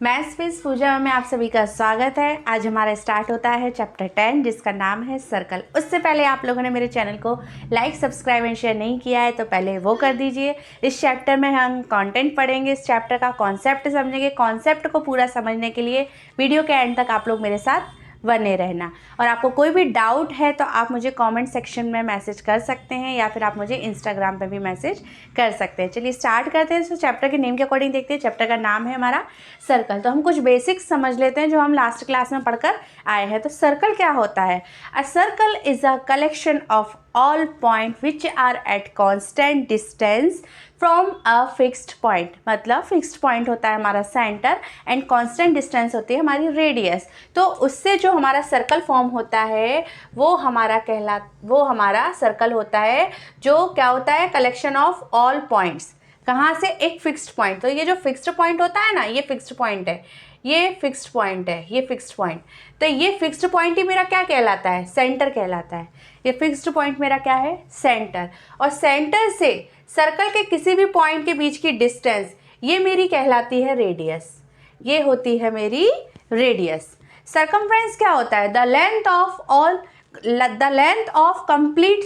Maths with पूजा में आप सभी का स्वागत है। आज हमारा स्टार्ट होता है चैप्टर 10 जिसका नाम है सर्कल। उससे पहले आप लोगों ने मेरे चैनल को लाइक, सब्सक्राइब एंड शेयर नहीं किया है तो पहले वो कर दीजिए। इस चैप्टर में हम कंटेंट पढ़ेंगे, इस चैप्टर का कॉन्सेप्ट समझेंगे। कॉन्सेप्ट को पूरा समझने के लिए वीडियो के एंड तक आप लोग मेरे साथ बने रहना। और आपको कोई भी डाउट है तो आप मुझे कमेंट सेक्शन में मैसेज कर सकते हैं या फिर आप मुझे इंस्टाग्राम पे भी मैसेज कर सकते हैं। चलिए स्टार्ट करते हैं। तो चैप्टर के नेम के अकॉर्डिंग देखते हैं। चैप्टर का नाम है हमारा सर्कल। तो हम कुछ बेसिक्स समझ लेते हैं जो हम लास्ट क्लास में पढ़कर आए हैं। तो सर्कल क्या होता है? A circle is a collection of all point which are at constant distance from a fixed point. मतलब फिक्स्ड पॉइंट होता है हमारा सेंटर एंड कांस्टेंट डिस्टेंस होती है हमारी रेडियस। तो उससे जो हमारा सर्कल फॉर्म होता है वो हमारा सर्कल होता है जो क्या होता है? Collection of all points. कहाँ से? एक फिक्स्ड पॉइंट। तो ये जो फिक्स्ड पॉइंट होता है ना, ये फिक्स्ड पॉइंट है, ये फिक्स्ड पॉइंट है, ये फिक्स्ड पॉइंट। तो ये फिक्स्ड पॉइंट ही मेरा क्या कहलाता है? सेंटर कहलाता है। ये फिक्स्ड पॉइंट मेरा क्या है? सेंटर। और सेंटर से सर्कल के किसी भी पॉइंट के बीच की डिस्टेंस ये मेरी कहलाती है रेडियस। ये होती है मेरी रेडियस। सर्कमफ्रेंस क्या होता है? The length of complete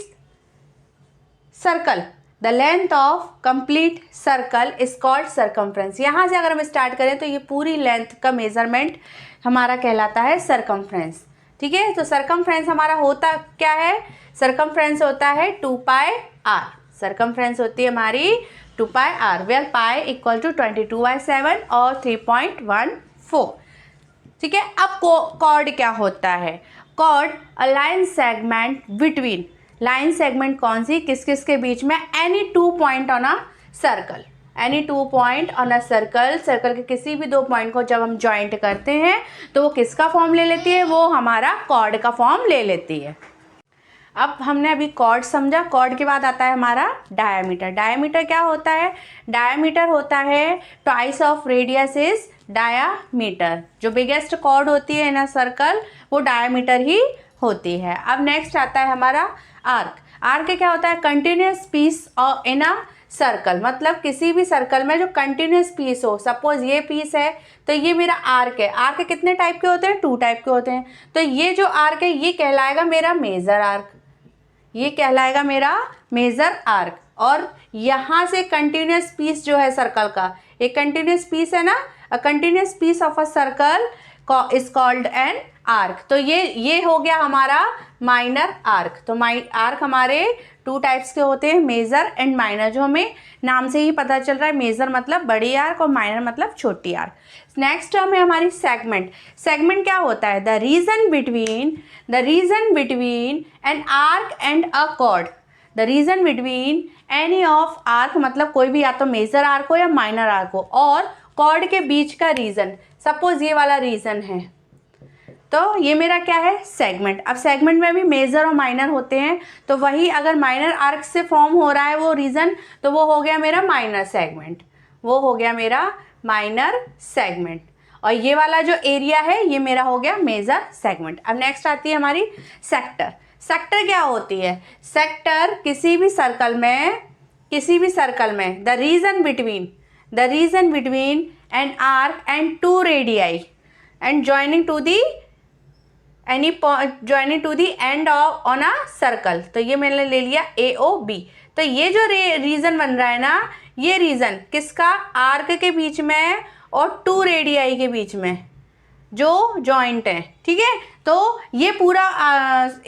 circle. The length of complete circle is called circumference. यहाँ से अगर हम स्टार्ट करें तो ये पूरी लेंथ का मेजरमेंट हमारा कहलाता है सर्कमफ्रेंस। ठीक है, तो सर्कमफ्रेंस हमारा होता क्या है? सर्कमफ्रेंस होता है 2πr। सर्कमफ्रेंस होती है हमारी 2πr, where pi equal to 22/7 और 3.14। ठीक है, अब कॉर्ड क्या होता है? Chord a line segment between. Line segment कौन सी? किस किस के बीच में? Any 2 point on a circle. Any 2 point on a circle. Circle के किसी भी 2 पॉइंट को जब हम ज्वाइंट करते हैं तो वो किसका फॉर्म ले लेती है? वो हमारा कॉर्ड का फॉर्म ले लेती है। अब हमने अभी कॉर्ड समझा। कॉर्ड के बाद आता है हमारा डायामीटर। डायामीटर क्या होता है? डायामीटर होता है twice of radius is diameter. जो बिगेस्ट कॉर्ड होती है इन अ सर्कल वो डायामीटर ही होती है। अब नेक्स्ट आता है हमारा आर्क। आर्क क्या होता है? Continuous piece in a circle. मतलब किसी भी सर्कल में जो कंटिन्यूस पीस हो, सपोज ये पीस है तो ये मेरा आर्क है। आर्क कितने टाइप के होते हैं? 2 टाइप के होते हैं। तो ये जो आर्क है ये कहलाएगा मेरा मेजर आर्क। ये कहलाएगा मेरा मेजर आर्क। और यहाँ से कंटिन्यूस पीस जो है सर्कल का, एक कंटिन्यूस पीस है ना, a continuous piece of a circle is called an arc. तो ये हो गया हमारा माइनर आर्क। तो आर्क हमारे 2 टाइप्स के होते हैं, मेजर एंड माइनर। जो हमें नाम से ही पता चल रहा है, मेजर मतलब बड़ी आर्क और माइनर मतलब छोटी आर्क। नेक्स्ट टर्म है हमारी सेगमेंट। सेगमेंट क्या होता है? The region between an arc and a cord. The region between any of arc मतलब कोई भी, या तो मेजर आर्क हो या माइनर आर्क हो, और कॉर्ड के बीच का रीजन। सपोज ये वाला रीजन है तो ये मेरा क्या है? सेगमेंट। अब सेगमेंट में भी मेजर और माइनर होते हैं। तो वही अगर माइनर आर्क से फॉर्म हो रहा है वो रीजन तो वो हो गया मेरा माइनर सेगमेंट। वो हो गया मेरा माइनर सेगमेंट। और ये वाला जो एरिया है ये मेरा हो गया मेजर सेगमेंट। अब नेक्स्ट आती है हमारी सेक्टर। सेक्टर क्या होती है? सेक्टर किसी भी सर्कल में the region between an arc and 2 radii and joining to the end of on a circle। तो ये मैंने ले लिया AOB। तो ये जो रीजन बन रहा है ना, ये रीजन किसका? आर्क के बीच में और 2 रेडियाई के बीच में जो जॉइंट है। ठीक है, तो ये पूरा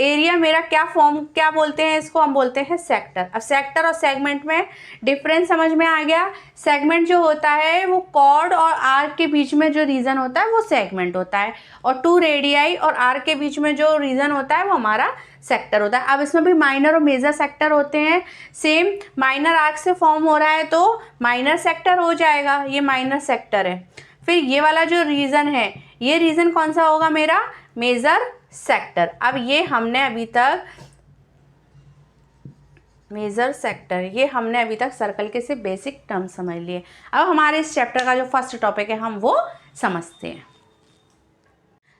एरिया मेरा क्या बोलते हैं? इसको हम बोलते हैं सेक्टर। अब सेक्टर और सेगमेंट में डिफरेंस समझ में आ गया। सेगमेंट जो होता है वो कॉर्ड और आर्क के बीच में जो रीजन होता है वो सेगमेंट होता है, और 2 रेडियाई और आर्क के बीच में जो रीजन होता है वो हमारा सेक्टर होता है। अब इसमें भी माइनर और मेजर सेक्टर होते हैं। सेम माइनर आर्क से फॉर्म हो रहा है तो माइनर सेक्टर हो जाएगा, ये माइनर सेक्टर है। फिर ये वाला जो रीजन है, ये रीजन कौन सा होगा मेरा? Major sector. अब ये हमने अभी तक मेजर सेक्टर, ये हमने अभी तक सर्कल के से बेसिक टर्म समझ लिए। अब हमारे इस चैप्टर का जो फर्स्ट टॉपिक है हम वो समझते हैं।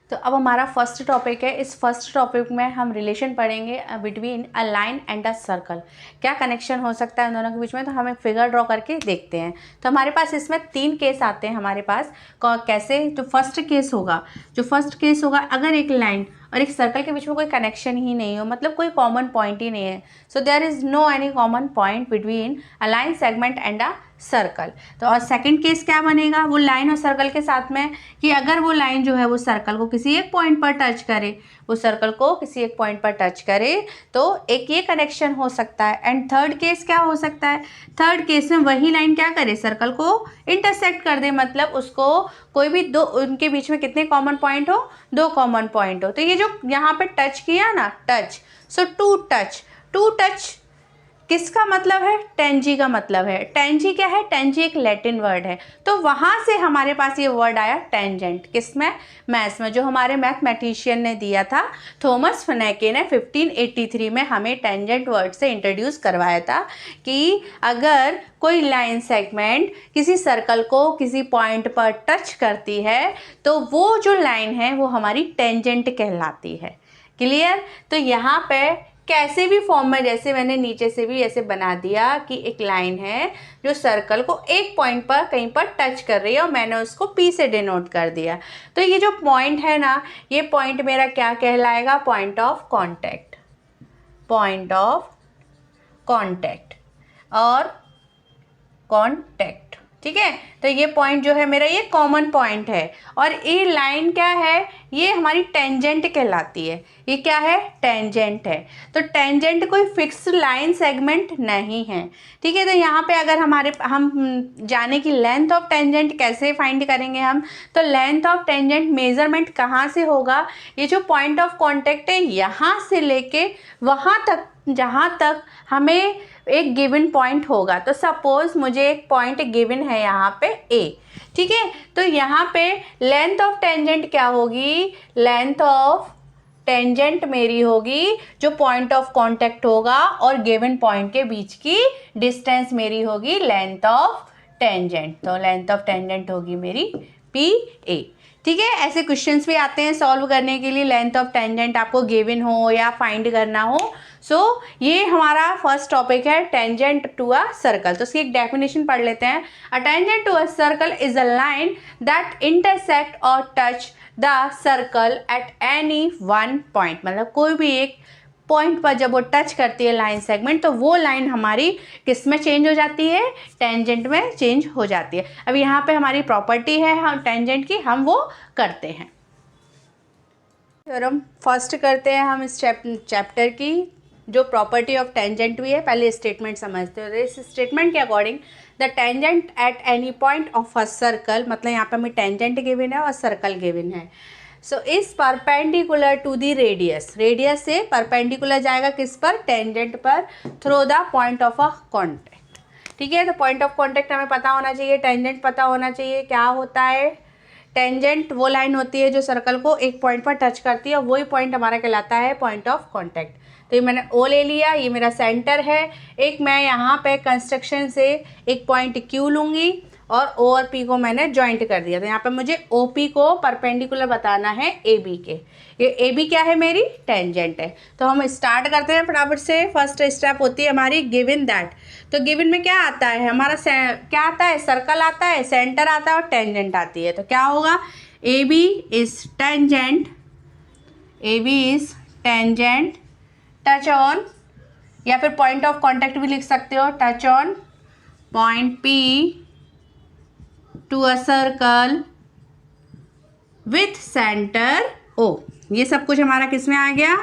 तो अब हमारा फर्स्ट टॉपिक है। इस फर्स्ट टॉपिक में हम रिलेशन पढ़ेंगे between a line and a circle. क्या कनेक्शन हो सकता है इन दोनों के बीच में, तो हम एक फिगर ड्रॉ करके देखते हैं। तो हमारे पास इसमें 3 केस आते हैं हमारे पास। कैसे, तो फर्स्ट केस होगा अगर एक लाइन और एक सर्कल के बीच में कोई कनेक्शन ही नहीं हो, मतलब कोई कॉमन पॉइंट ही नहीं है। So there is no any common point between a line segment and a circle. तो और सेकंड केस क्या बनेगा, वो लाइन और सर्कल के साथ में, कि अगर वो लाइन जो है वो सर्कल को किसी एक पॉइंट पर टच करे, वो सर्कल को किसी एक पॉइंट पर टच करे, तो एक ये कनेक्शन हो सकता है। एंड थर्ड केस क्या हो सकता है, थर्ड केस में वही लाइन क्या करे, सर्कल को इंटरसेक्ट कर दे, मतलब उसको कोई भी दो, उनके बीच में कितने कॉमन पॉइंट हो, 2 कॉमन पॉइंट हो। तो ये जो यहाँ पे टच किया ना, टच, सो टू टच किसका मतलब है, टेंजी का मतलब है। टेंजी क्या है, टेंजी एक लैटिन वर्ड है। तो वहाँ से हमारे पास ये वर्ड आया टेंजेंट, किसमें, मैथ्स में, जो हमारे मैथमेटिशियन ने दिया था, थॉमस फ्रेनेके ने 1583 में हमें टेंजेंट वर्ड से इंट्रोड्यूस करवाया था, कि अगर कोई लाइन सेगमेंट किसी सर्कल को किसी पॉइंट पर टच करती है, तो वो जो लाइन है वो हमारी टेंजेंट कहलाती है। क्लियर। तो यहाँ पे कैसे भी फॉर्म में, जैसे मैंने नीचे से भी ऐसे बना दिया कि एक लाइन है जो सर्कल को एक पॉइंट पर कहीं पर टच कर रही है, और मैंने उसको P से डिनोट कर दिया। तो ये जो पॉइंट है ना, ये पॉइंट मेरा क्या कहलाएगा, पॉइंट ऑफ कांटेक्ट, और कांटेक्ट। ठीक है, तो ये पॉइंट जो है मेरा, ये कॉमन पॉइंट है, और ये लाइन क्या है, ये हमारी टेंजेंट कहलाती है। ये क्या है, टेंजेंट है। तो टेंजेंट कोई फिक्स लाइन सेगमेंट नहीं है। ठीक है, तो यहाँ पे अगर हम जाने की लेंथ ऑफ टेंजेंट कैसे फाइंड करेंगे हम, तो लेंथ ऑफ टेंजेंट मेजरमेंट कहाँ से होगा, ये जो पॉइंट ऑफ कांटेक्ट है यहाँ से लेके वहाँ तक, जहाँ तक हमें एक गिवन पॉइंट होगा। तो सपोज मुझे एक पॉइंट गिवन है यहाँ पे A, ठीक है, तो यहाँ पे लेंथ ऑफ टेंजेंट क्या होगी, लेंथ ऑफ टेंजेंट मेरी होगी जो पॉइंट ऑफ कांटेक्ट होगा और गिवन पॉइंट के बीच की डिस्टेंस मेरी होगी लेंथ ऑफ टेंजेंट। तो लेंथ ऑफ टेंजेंट होगी मेरी PA। ठीक है, ऐसे क्वेश्चंस भी आते हैं सॉल्व करने के लिए, लेंथ ऑफ टेंजेंट आपको गिवन हो या फाइंड करना हो। सो ये हमारा फर्स्ट टॉपिक है, टेंजेंट टू अ सर्कल। तो इसकी एक डेफिनेशन पढ़ लेते हैं। A tangent to a circle is a line that intersect और touch the circle at any one point, मतलब कोई भी एक पॉइंट पर जब वो टच करती है लाइन सेगमेंट, तो वो लाइन हमारी किस में चेंज हो जाती है, टेंजेंट में चेंज हो जाती है। अब यहाँ पे हमारी प्रॉपर्टी है हम टेंजेंट की, हम वो करते हैं। थ्योरम फर्स्ट करते हैं हम इस चैप्टर की, जो प्रॉपर्टी ऑफ टेंजेंट भी है। पहले स्टेटमेंट समझते हो। इस स्टेटमेंट के according the tangent at any point of a circle, मतलब यहाँ पे हमें टेंजेंट गिवन है और सर्कल गिवन है। So is perpendicular to the radius, radius से परपेंडिकुलर जाएगा किस पर, टेंजेंट पर, through the point of a contact. ठीक है, तो पॉइंट ऑफ कॉन्टैक्ट हमें पता होना चाहिए, टेंजेंट पता होना चाहिए। क्या होता है, टेंजेंट वो लाइन होती है जो सर्कल को एक पॉइंट पर टच करती है, और वही पॉइंट हमारा कहलाता है पॉइंट ऑफ कॉन्टैक्ट। तो ये मैंने O ले लिया, ये मेरा सेंटर है। एक मैं यहाँ पे कंस्ट्रक्शन से एक पॉइंट Q लूँगी और O और P को मैंने ज्वाइंट कर दिया। तो यहाँ पे मुझे OP को परपेंडिकुलर बताना है AB के। ये AB क्या है, मेरी टेंजेंट है। तो हम स्टार्ट करते हैं फटाफट से। फर्स्ट स्टेप होती है हमारी गिवन दैट। तो गिवन में क्या आता है हमारा, क्या आता है, सर्कल आता है, सेंटर आता है और टेंजेंट आती है। तो क्या होगा, AB is tangent touch on, या फिर पॉइंट ऑफ कांटेक्ट भी लिख सकते हो, touch on point P to a circle with centre O। ये सब कुछ हमारा किस में आ गया,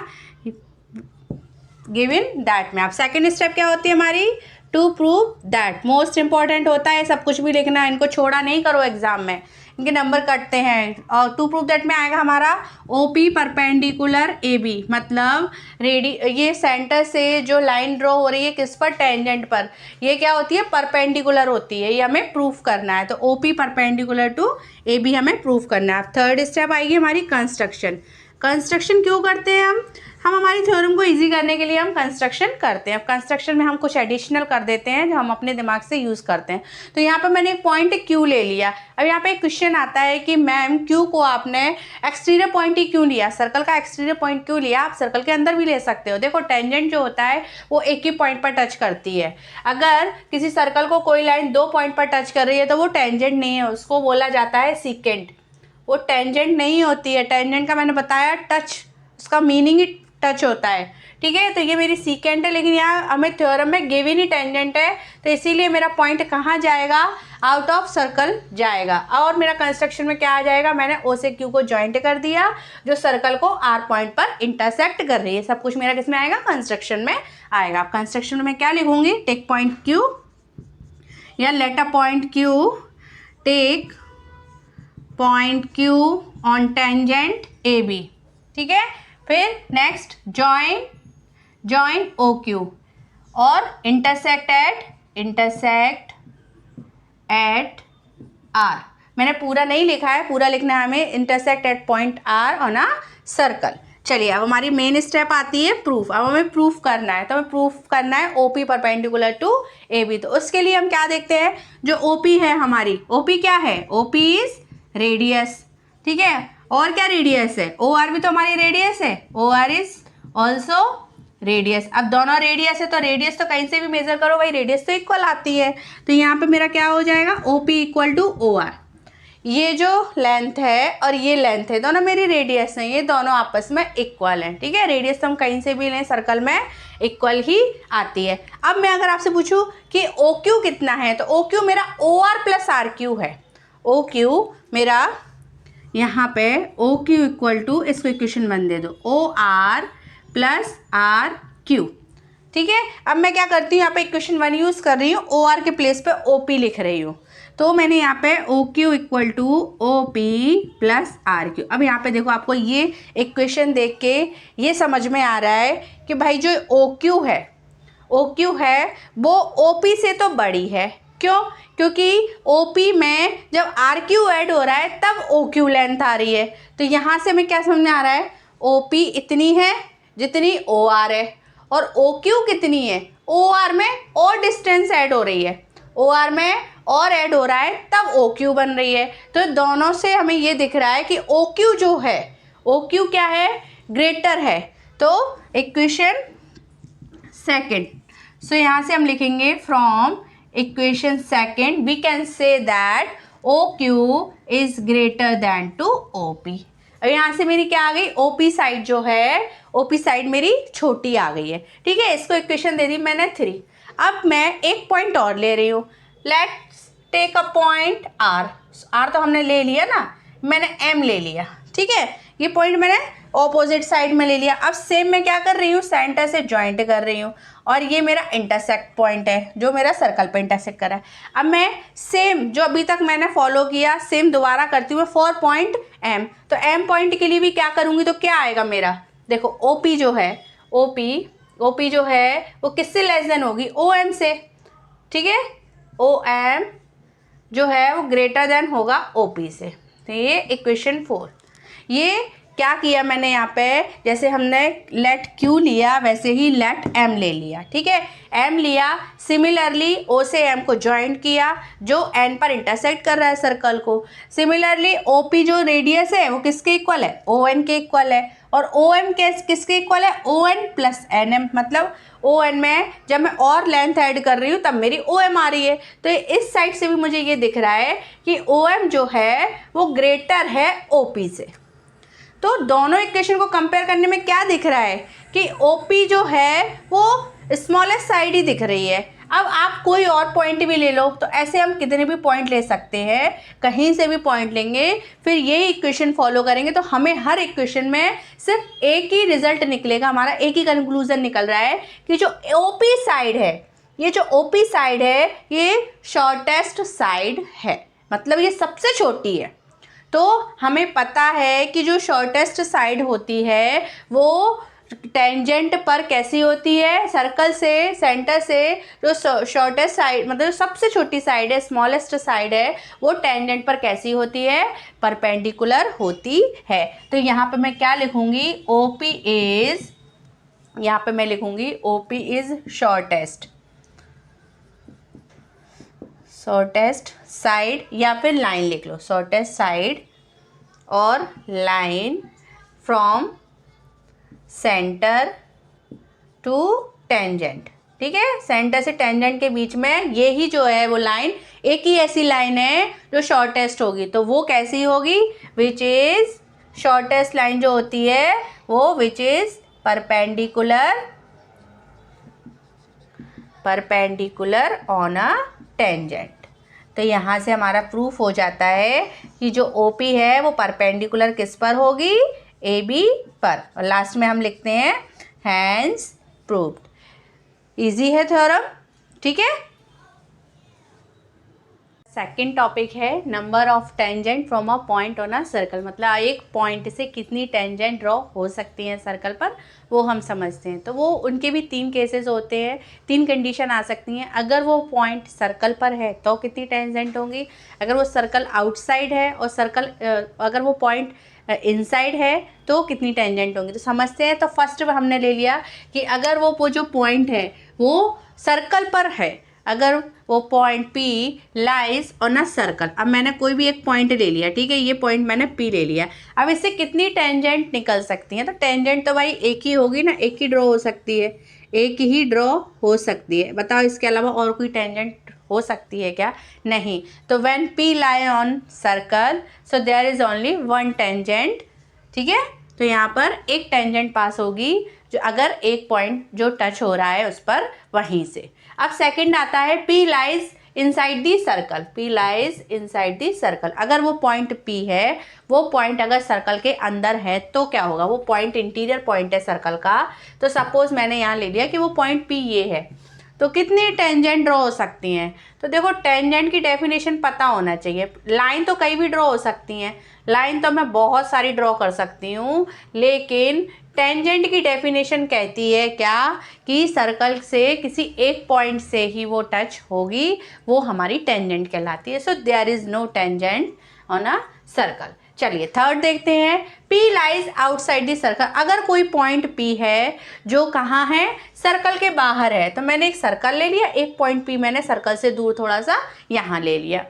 गिवन दैट में। अब सेकेंड स्टेप क्या होती है हमारी, to prove that. Most important होता है, सब कुछ भी लिखना, इनको छोड़ा नहीं करो एग्जाम में, इनके नंबर कटते हैं। और टू प्रूव दैट में आएगा हमारा OP परपेंडिकुलर AB, मतलब ये सेंटर से जो लाइन ड्रॉ हो रही है किस पर, टेंजेंट पर, ये क्या होती है, परपेंडिकुलर होती है। ये हमें प्रूफ करना है। तो OP परपेंडिकुलर टू AB हमें प्रूफ करना है। थर्ड स्टेप आएगी हमारी कंस्ट्रक्शन। कंस्ट्रक्शन क्यों करते हैं हम हमारी थ्योरम को इजी करने के लिए हम कंस्ट्रक्शन करते हैं। अब कंस्ट्रक्शन में हम कुछ एडिशनल कर देते हैं जो हम अपने दिमाग से यूज़ करते हैं। तो यहाँ पर मैंने एक पॉइंट क्यू ले लिया। अब यहाँ पे एक क्वेश्चन आता है कि मैम क्यू को आपने एक्सटीरियर पॉइंट ही क्यों लिया, सर्कल का एक्सटीरियर पॉइंट क्यों लिया? आप सर्कल के अंदर भी ले सकते हो। देखो टेंजेंट जो होता है वो एक ही पॉइंट पर टच करती है। अगर किसी सर्कल को कोई लाइन 2 पॉइंट पर टच कर रही है तो वो टेंजेंट नहीं है, उसको बोला जाता है सीकेंट। वो टेंजेंट नहीं होती है। टेंजेंट का मैंने बताया टच, उसका मीनिंग ही टच होता है, ठीक है। तो ये मेरी सीकेंट है, लेकिन यहाँ हमें थ्योरम में गिवन ही टेंजेंट है, तो इसीलिए मेरा पॉइंट कहाँ जाएगा? आउट ऑफ सर्कल जाएगा। और मेरा कंस्ट्रक्शन में क्या आ जाएगा? मैंने ओ से क्यू को ज्वाइंट कर दिया जो सर्कल को आर पॉइंट पर इंटरसेक्ट कर रही है। सब कुछ मेरा किस में आएगा? कंस्ट्रक्शन में आएगा। अब कंस्ट्रक्शन में मैं क्या लिखूंगी? टेक पॉइंट क्यू या let a point Q, take point Q on tangent A B, ठीक है। फिर नेक्स्ट जॉइन ओ क्यू और इंटरसेक्ट एट आर। मैंने पूरा नहीं लिखा है, पूरा लिखना है हमें, intersect at point R on a circle. चलिए अब हमारी मेन स्टेप आती है प्रूफ। अब हमें प्रूफ करना है, तो हमें प्रूफ करना है OP perpendicular to A B. तो उसके लिए हम क्या देखते हैं? जो ओपी है हमारी, ओपी क्या है? ओपी इज रेडियस, ठीक है। और क्या रेडियस है? ओ आर भी तो हमारी रेडियस है। O R is also radius. अब दोनों रेडियस है तो रेडियस तो कहीं से भी मेजर करो भाई, रेडियस तो इक्वल आती है। तो यहाँ पे मेरा क्या हो जाएगा? O P equal to O R. ये जो लेंथ है और ये लेंथ है, दोनों मेरी रेडियस है, ये दोनों आपस में इक्वल हैं, ठीक है। रेडियस तो हम कहीं से भी लें, सर्कल में इक्वल ही आती है। अब मैं अगर आपसे पूछूं कि ओ क्यू कितना है, तो ओ क्यू मेरा O R plus R Q है। ओ क्यू मेरा यहाँ पे ओ क्यू इक्वल टू, इसको इक्वेशन 1 दे दो, O R plus R Q, ठीक है। अब मैं क्या करती हूँ, यहाँ पे इक्वेशन 1 यूज़ कर रही हूँ, ओ आर के प्लेस पे ओ पी लिख रही हूँ। तो मैंने यहाँ पे O Q equal to O P plus R Q. अब यहाँ पे देखो, आपको ये इक्वेशन देख के ये समझ में आ रहा है कि भाई जो ओ क्यू है वो ओ पी से तो बड़ी है। क्यों? क्योंकि OP में जब RQ ऐड हो रहा है तब OQ लेंथ आ रही है। तो यहाँ से हमें क्या समझ में आ रहा है? OP इतनी है जितनी OR है, और OQ कितनी है? OR में और डिस्टेंस ऐड हो रही है, OR में और ऐड हो रहा है तब OQ बन रही है। तो दोनों से हमें ये दिख रहा है कि OQ जो है, OQ क्या है? ग्रेटर है। तो इक्वेशन सेकेंड, सो यहाँ से हम लिखेंगे from equation second we can say that OQ is greater than to OP। अब यहाँ से मेरी क्या आ गई? OP साइड जो है, OP साइड मेरी छोटी आ गई है, ठीक है। इसको इक्वेशन दे दी मैंने 3। अब मैं एक पॉइंट और ले रही हूँ, let's take a point R तो हमने ले लिया ना, मैंने M ले लिया, ठीक है। ये पॉइंट मैंने ऑपोजिट साइड में ले लिया। अब सेम मैं क्या कर रही हूँ? सेंटर से जॉइंट कर रही हूँ, और ये मेरा इंटरसेक्ट पॉइंट है जो मेरा सर्कल पे इंटरसेक्ट कर रहा है। अब मैं सेम जो अभी तक मैंने फॉलो किया सेम दोबारा करती हूँ फॉर पॉइंट M। तो M पॉइंट के लिए भी क्या करूँगी? तो क्या आएगा मेरा? देखो OP जो है, OP जो है वो किससे लेस देन होगी? OM से, ठीक है। OM जो है वो ग्रेटर देन होगा OP से। तो ये इक्वेशन 4। ये क्या किया मैंने यहाँ पे? जैसे हमने लेट Q लिया वैसे ही लेट M ले लिया, ठीक है। M लिया, सिमिलरली O से M को ज्वाइंट किया जो N पर इंटरसेक्ट कर रहा है सर्कल को। सिमिलरली OP जो रेडियस है वो किसके इक्वल है? ON के इक्वल है। और OM किसके इक्वल है? ON plus NM। मतलब ON में जब मैं और लेंथ ऐड कर रही हूँ तब मेरी OM आ रही है। तो इस साइड से भी मुझे ये दिख रहा है कि OM जो है वो ग्रेटर है OP से। तो दोनों इक्वेशन को कंपेयर करने में क्या दिख रहा है कि OP जो है वो स्मॉलेस्ट साइड ही दिख रही है। अब आप कोई और पॉइंट भी ले लो, तो ऐसे हम कितने भी पॉइंट ले सकते हैं, कहीं से भी पॉइंट लेंगे, फिर ये इक्वेशन फॉलो करेंगे तो हमें हर इक्वेशन में सिर्फ एक ही रिजल्ट निकलेगा, हमारा एक ही कंक्लूजन निकल रहा है कि जो OP साइड है, ये जो OP साइड है ये शॉर्टेस्ट साइड है, मतलब ये सबसे छोटी है। तो हमें पता है कि जो शॉर्टेस्ट साइड होती है वो टेंजेंट पर कैसी होती है, सर्कल से सेंटर से जो शॉर्टेस्ट साइड मतलब जो सबसे छोटी साइड है, स्मॉलेस्ट साइड है, वो टेंजेंट पर कैसी होती है, परपेंडिकुलर होती है। तो यहाँ पे मैं क्या लिखूंगी, ओपी इज, यहाँ पे मैं लिखूंगी ओपी इज शॉर्टेस्ट साइड, या फिर लाइन लिख लो, शॉर्टेस्ट साइड और line from centre to tangent. ठीक है, सेंटर से टेंजेंट के बीच में यही जो है वो लाइन, एक ही ऐसी लाइन है जो शॉर्टेस्ट होगी, तो वो कैसी होगी, विच इज शॉर्टेस्ट लाइन जो होती है वो which is perpendicular on a tangent. तो यहाँ से हमारा प्रूफ हो जाता है कि जो ओपी है वो परपेंडिकुलर किस पर होगी, ए बी पर। और लास्ट में हम लिखते हैं हैंस प्रूव्ड। इजी है थ्योरम, ठीक है। सेकंड टॉपिक है number of tangent from a point on a circle, मतलब एक पॉइंट से कितनी टेंजेंट ड्रॉ हो सकती हैं सर्कल पर, वो हम समझते हैं। तो वो उनके भी 3 केसेस होते हैं, 3 कंडीशन आ सकती हैं। अगर वो पॉइंट सर्कल पर है तो कितनी टेंजेंट होंगी, अगर वो सर्कल आउटसाइड है और अगर वो पॉइंट इनसाइड है तो कितनी टेंजेंट होंगी। तो समझते हैं। तो फर्स्ट हमने ले लिया कि अगर वो जो पॉइंट है वो सर्कल पर है, अगर वो point P lies on a circle. अब मैंने कोई भी एक पॉइंट ले लिया, ठीक है, ये पॉइंट मैंने P ले लिया। अब इससे कितनी टेंजेंट निकल सकती हैं, तो टेंजेंट तो भाई एक ही होगी ना, एक ही ड्रॉ हो सकती है, एक ही ड्रॉ हो सकती है। बताओ इसके अलावा और कोई टेंजेंट हो सकती है क्या, नहीं। तो when P lie on circle so there is only one tangent, ठीक है। तो यहाँ पर एक टेंजेंट पास होगी, जो अगर एक पॉइंट जो टच हो रहा है उस पर वहीं से। अब सेकंड आता है P lies inside the circle, P lies inside the circle. अगर वो पॉइंट P है, वो पॉइंट अगर सर्कल के अंदर है तो क्या होगा, वो पॉइंट इंटीरियर पॉइंट है सर्कल का। तो सपोज मैंने यहाँ ले लिया कि वो पॉइंट P ये है, तो कितनी टेंजेंट ड्रॉ हो सकती हैं। तो देखो टेंजेंट की डेफिनेशन पता होना चाहिए। लाइन तो कई भी ड्रॉ हो सकती हैं, लाइन तो मैं बहुत सारी ड्रॉ कर सकती हूँ, लेकिन टेंजेंट की डेफिनेशन कहती है क्या, कि सर्कल से किसी एक पॉइंट से ही वो टच होगी, वो हमारी टेंजेंट कहलाती है। So there is no tangent on a circle. चलिए थर्ड देखते हैं, P lies outside the circle. अगर कोई पॉइंट P है जो कहाँ है, सर्कल के बाहर है, तो मैंने एक सर्कल ले लिया, एक पॉइंट P मैंने सर्कल से दूर थोड़ा सा यहाँ ले लिया।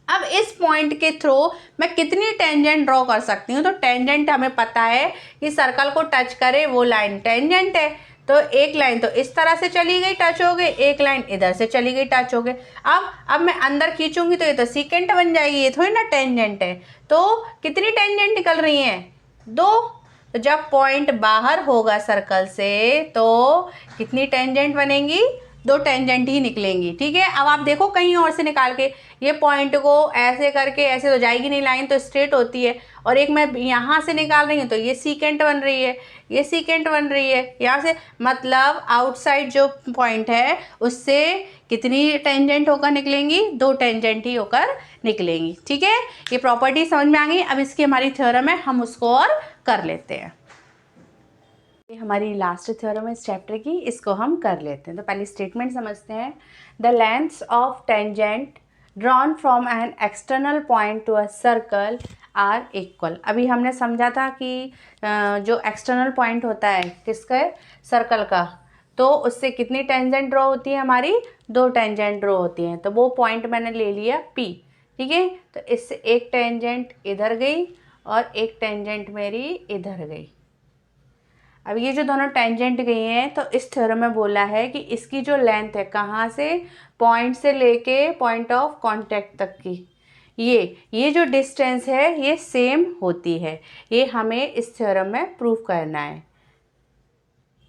अब इस पॉइंट के थ्रू मैं कितनी टेंजेंट ड्रॉ कर सकती हूँ, तो टेंजेंट हमें पता है कि सर्कल को टच करे वो लाइन टेंजेंट है। तो एक लाइन तो इस तरह से चली गई, टच हो गई, एक लाइन इधर से चली गई, टच हो गई। अब मैं अंदर खींचूंगी तो ये तो सीकेंट बन जाएगी, ये थोड़ी ना टेंजेंट है। तो कितनी टेंजेंट निकल रही हैं, 2। तो जब पॉइंट बाहर होगा सर्कल से तो कितनी टेंजेंट बनेंगी, 2 टेंजेंट ही निकलेंगी, ठीक है। अब आप देखो कहीं और से निकाल के, ये पॉइंट को ऐसे करके ऐसे तो जाएगी नहीं, लाइन तो स्ट्रेट होती है, और एक मैं यहाँ से निकाल रही हूँ तो ये सीकेंट बन रही है, ये सीकेंट बन रही है यहाँ से। मतलब आउटसाइड जो पॉइंट है उससे कितनी टेंजेंट होकर निकलेंगी, 2 टेंजेंट ही होकर निकलेंगी, ठीक है। ये प्रॉपर्टी समझ में आ गई। अब इसकी हमारी थ्योरम है, हम उसको और कर लेते हैं। ये हमारी लास्ट थ्योरम है इस चैप्टर की, इसको हम कर लेते हैं। तो पहले स्टेटमेंट समझते हैं। The lengths of tangent drawn from an external point to a circle are equal. अभी हमने समझा था कि जो एक्सटर्नल पॉइंट होता है किसका, सर्कल का, तो उससे कितनी टेंजेंट ड्रॉ होती है हमारी, 2 टेंजेंट ड्रॉ होती हैं। तो वो पॉइंट मैंने ले लिया P, ठीक है। तो इससे एक टेंजेंट इधर गई और एक टेंजेंट मेरी इधर गई। अब ये जो दोनों टेंजेंट गई हैं, तो इस थ्योरम में बोला है कि इसकी जो लेंथ है, कहाँ से, पॉइंट से लेके पॉइंट ऑफ कांटेक्ट तक की, ये जो डिस्टेंस है ये सेम होती है। ये हमें इस थ्योरम में प्रूव करना है।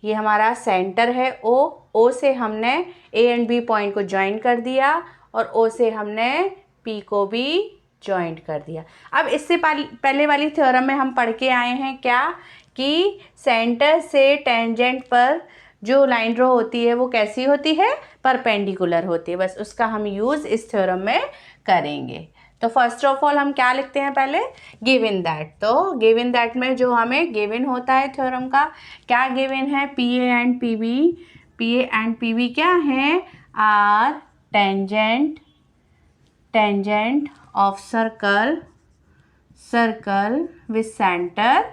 ये हमारा सेंटर है O से हमने A एंड B पॉइंट को ज्वाइन कर दिया और O से हमने P को भी ज्वाइंट कर दिया। अब इससे पहले वाली थ्योरम में हम पढ़ के आए हैं क्या, कि सेंटर से टेंजेंट पर जो लाइन ड्रॉ होती है वो कैसी होती है, परपेंडिकुलर होती है। बस उसका हम यूज़ इस थ्योरम में करेंगे। तो फर्स्ट ऑफ ऑल हम क्या लिखते हैं पहले, गिवन दैट। तो गिवन दैट में जो हमें गिवन होता है थ्योरम का, क्या गिवन है, P A and P B, P A and P B क्या है, are tangent of circle with centre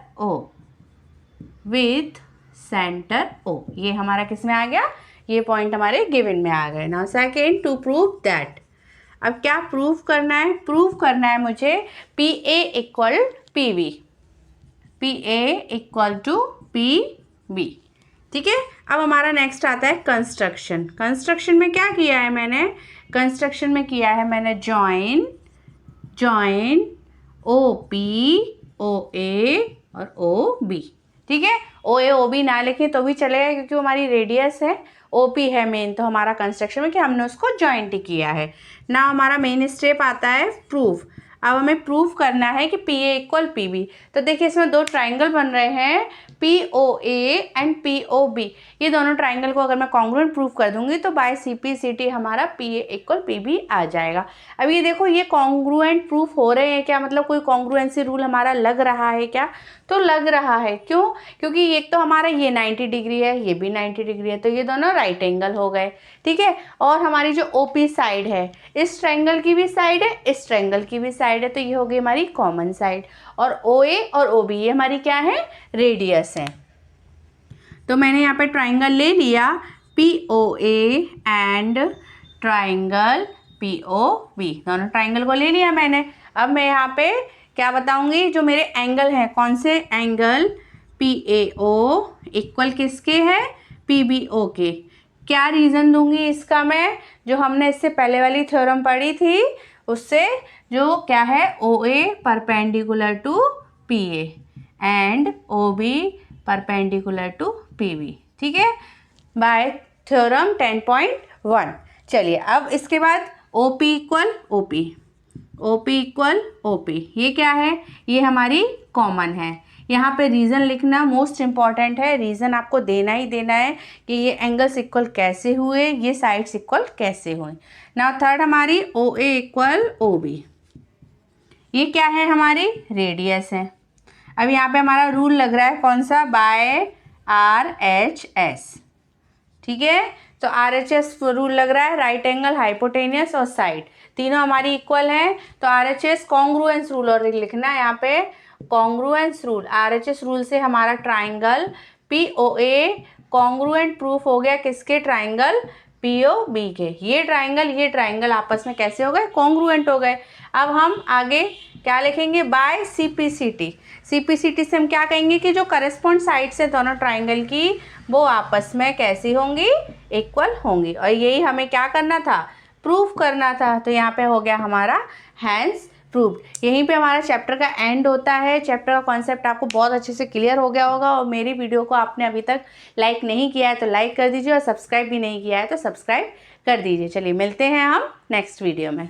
O, ये हमारा किस में आ गया, ये पॉइंट हमारे गिवन में आ गए। Now second, to prove that. अब क्या प्रूव करना है, प्रूव करना है मुझे P A equal P B, P A equal to P B. ठीक है, अब हमारा नेक्स्ट आता है कंस्ट्रक्शन। कंस्ट्रक्शन में क्या किया है मैंने, कंस्ट्रक्शन में किया है मैंने जॉइन ओ पी ओ ए और ओ बी। ठीक है, ओ ए ओ बी ना लिखें तो भी चलेगा क्योंकि वो हमारी रेडियस है, ओ पी है मेन, तो हमारा कंस्ट्रक्शन में कि हमने उसको जॉइंट किया है ना। हमारा मेन स्टेप आता है प्रूफ। अब हमें प्रूफ करना है कि P A equal P B. तो देखिए इसमें दो ट्राइंगल बन रहे हैं, P O A and P O B. ये दोनों ट्राइंगल को अगर मैं कॉन्ग्रुएंट प्रूफ कर दूंगी तो by C P C T हमारा P A equal P B आ जाएगा। अब ये देखो ये कॉन्ग्रुएंट प्रूफ हो रहे हैं क्या, मतलब कोई कॉन्ग्रुएंसी रूल हमारा लग रहा है क्या, तो लग रहा है। क्यों, क्योंकि एक तो हमारा ये 90 डिग्री है, ये भी 90 डिग्री है, तो ये दोनों राइट एंगल हो गए। ठीक है, और हमारी जो ओ पी साइड है, इस ट्राइंगल की भी साइड है, इस ट्राइंगल की भी साइड है, तो ये हो गई हमारी कॉमन साइड। और ओ ए और ओ बी ये हमारी क्या है, रेडियस है। तो मैंने यहाँ पे ट्राइंगल ले लिया P O A and triangle P O B, दोनों ट्राइंगल को ले लिया मैंने। अब मैं यहाँ पे क्या बताऊंगी, जो मेरे एंगल हैं, कौन से angle, P A O equal किसके है, पी बी ओ के। क्या रीज़न दूंगी इसका मैं, जो हमने इससे पहले वाली थ्योरम पढ़ी थी उससे, जो क्या है, O A perpendicular to P A and O B perpendicular to P B. ठीक है, बाय थ्योरम 10.1। चलिए अब इसके बाद O P equal O P, O P equal O P, ये क्या है, ये हमारी कॉमन है। यहाँ पे रीज़न लिखना मोस्ट इम्पॉर्टेंट है, रीज़न आपको देना ही देना है कि ये एंगल्स इक्वल कैसे हुए, ये साइड्स इक्वल कैसे हुए। नाउ थर्ड हमारी ओ ए इक्वल ओ बी, ये क्या है, हमारी रेडियस है। अब यहाँ पे हमारा रूल लग रहा है कौन सा, बाय आर एच एस। ठीक है, तो आर एच एस रूल लग रहा है, राइट एंगल, हाइपोटेनियस और साइड तीनों हमारी इक्वल हैं, तो R H S congruence rule और लिखना है यहाँ पे, congruence rule. R H S rule से हमारा ट्राइंगल पी ओ ए कॉन्ग्रुएंट प्रूफ हो गया किसके, ट्राइंगल पी ओ बी के। ये ट्राइंगल आपस में कैसे हो गए, कॉन्ग्रुएंट हो गए। अब हम आगे क्या लिखेंगे, by C P C T. C P C T से हम क्या कहेंगे कि जो करस्पॉन्ड साइड से दोनों ट्राइंगल की वो आपस में कैसी होंगी, इक्वल होंगी। और यही हमें क्या करना था, प्रूफ करना था। तो यहाँ पे हो गया हमारा हैंस प्रूव्ड। यहीं पे हमारा चैप्टर का एंड होता है। चैप्टर का कॉन्सेप्ट आपको बहुत अच्छे से क्लियर हो गया होगा। और मेरी वीडियो को आपने अभी तक लाइक नहीं किया है तो लाइक कर दीजिए, और सब्सक्राइब भी नहीं किया है तो सब्सक्राइब कर दीजिए। चलिए मिलते हैं हम नेक्स्ट वीडियो में।